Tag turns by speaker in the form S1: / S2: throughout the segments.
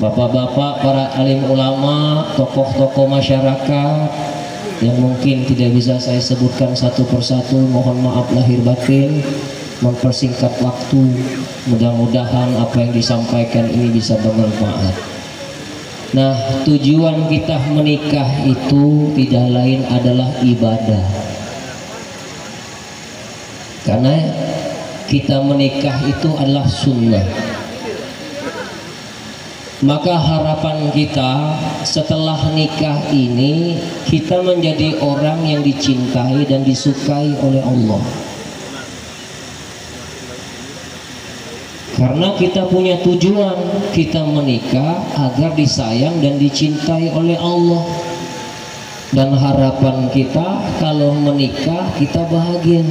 S1: bapak-bapak, para alim ulama, tokoh-tokoh masyarakat yang mungkin tidak bisa saya sebutkan satu persatu, mohon maaf lahir batin, mempersingkat waktu. Mudah-mudahan apa yang disampaikan ini bisa bermanfaat. Nah, tujuan kita menikah itu tidak lain adalah ibadah. Karena kita menikah itu adalah sunnah. Maka harapan kita setelah nikah ini, kita menjadi orang yang dicintai dan disukai oleh Allah. Karena kita punya tujuan, kita menikah agar disayang dan dicintai oleh Allah. Dan harapan kita kalau menikah kita bahagia,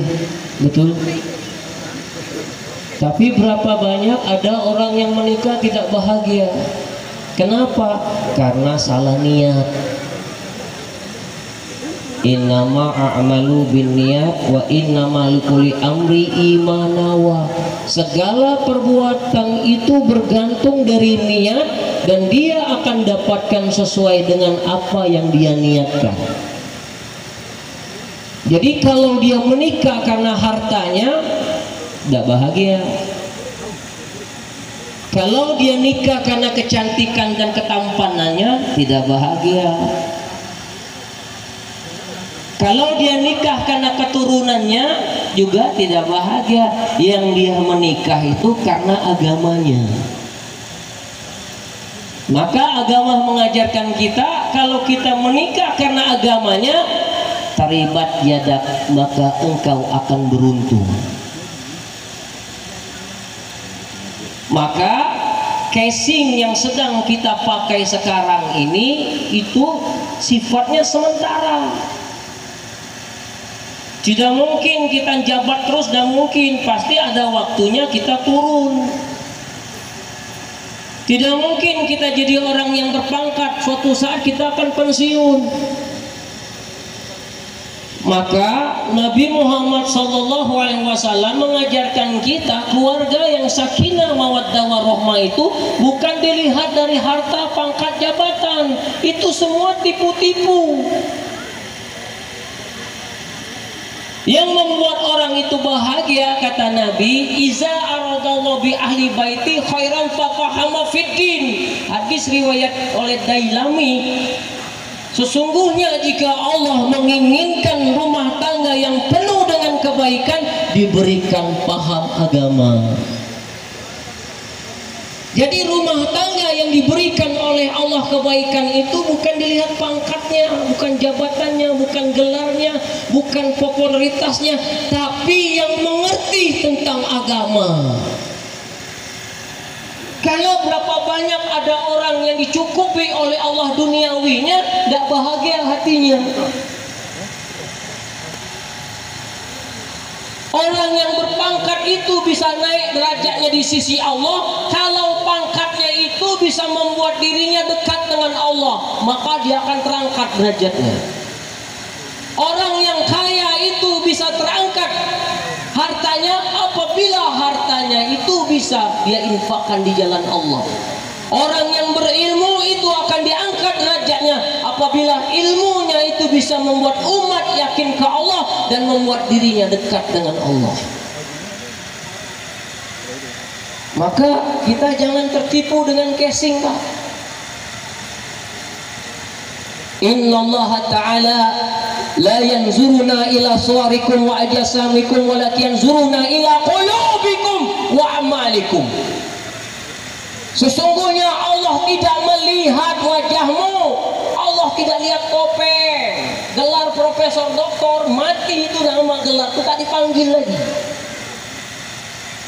S1: betul? Tapi berapa banyak ada orang yang menikah tidak bahagia. Kenapa? Karena salah niat. Innama a'malu binniyat wa innama likulli amri imanawa. Segala perbuatan itu bergantung dari niat, dan dia akan dapatkan sesuai dengan apa yang dia niatkan. Jadi kalau dia menikah karena hartanya, tidak bahagia. Kalau dia nikah karena kecantikan dan ketampanannya, tidak bahagia. Kalau dia nikah karena keturunannya, juga tidak bahagia. Yang dia menikah itu karena agamanya. Maka agama mengajarkan kita, kalau kita menikah karena agamanya, taribat yadak, maka engkau akan beruntung. Maka casing yang sedang kita pakai sekarang ini itu sifatnya sementara. Tidak mungkin kita jabat terus, dan mungkin pasti ada waktunya kita turun. Tidak mungkin kita jadi orang yang berpangkat, suatu saat kita akan pensiun. Maka Nabi Muhammad SAW mengajarkan kita, keluarga yang sakinah mawaddah warahmah itu bukan dilihat dari harta, pangkat, jabatan. Itu semua tipu-tipu. Yang membuat orang itu bahagia, kata Nabi, iza aradallahu bi ahli baiti khairan fafahama fiddin. Hadis riwayat oleh Dailami. Sesungguhnya jika Allah menginginkan rumah tangga yang penuh dengan kebaikan, diberikan paham agama. Jadi rumah tangga yang diberikan oleh Allah kebaikan itu bukan dilihat pangkatnya, bukan jabatannya, bukan gelarnya, bukan popularitasnya, tapi yang mengerti tentang agama. Kalau berapa banyak ada orang yang dicukupi oleh Allah duniawinya, tidak bahagia hatinya. Orang yang berpangkat itu bisa naik derajatnya di sisi Allah. Kalau pangkatnya itu bisa membuat dirinya dekat dengan Allah, maka dia akan terangkat derajatnya. Orang yang kaya itu bisa terangkat hartanya apabila hartanya itu bisa dia infakkan di jalan Allah. Orang yang berilmu itu akan diangkat derajatnya apabila ilmunya itu bisa membuat umat yakin ke Allah dan membuat dirinya dekat dengan Allah. Maka kita jangan tertipu dengan casing, Pak. Innallaha ta'ala la yanzuruna ila suwarikum wa ajsamikum walakin yanzuruna ila qulubikum wa amalikum. Sesungguhnya Allah tidak melihat wajahmu, Allah tidak lihat topeng. Gelar profesor, doktor, mati itu nama gelar, itu tak dipanggil lagi.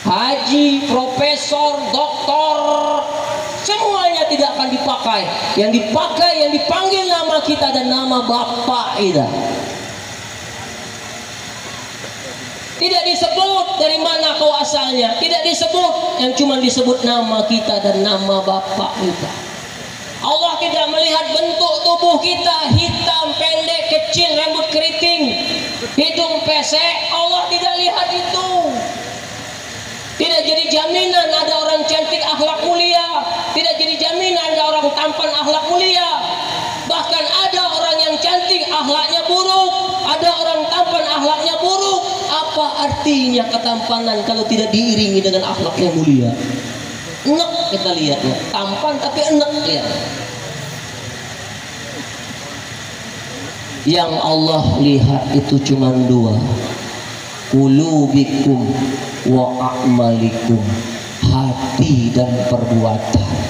S1: Haji, profesor, doktor, semuanya tidak akan dipakai. Yang dipakai, yang dipanggil nama kita dan nama Bapak kita. Tidak disebut dari mana kau asalnya, tidak disebut, yang cuma disebut nama kita dan nama Bapak kita. Allah tidak melihat bentuk tubuh kita, hitam, pendek, kecil, rambut keriting, hidung pesek. Allah tidak lihat itu. Tidak jadi jaminan ada orang cantik akhlak mulia, tidak jadi jaminan ada orang tampan akhlak mulia. Bahkan ada orang yang cantik akhlaknya buruk, ada orang tampan akhlaknya buruk. Apa artinya ketampanan kalau tidak diiringi dengan akhlak yang mulia? Enak kita lihatnya, tampan tapi enak lihat. Yang Allah lihat itu cuma dua, qulubikum wa a'malikum, hati dan perbuatan.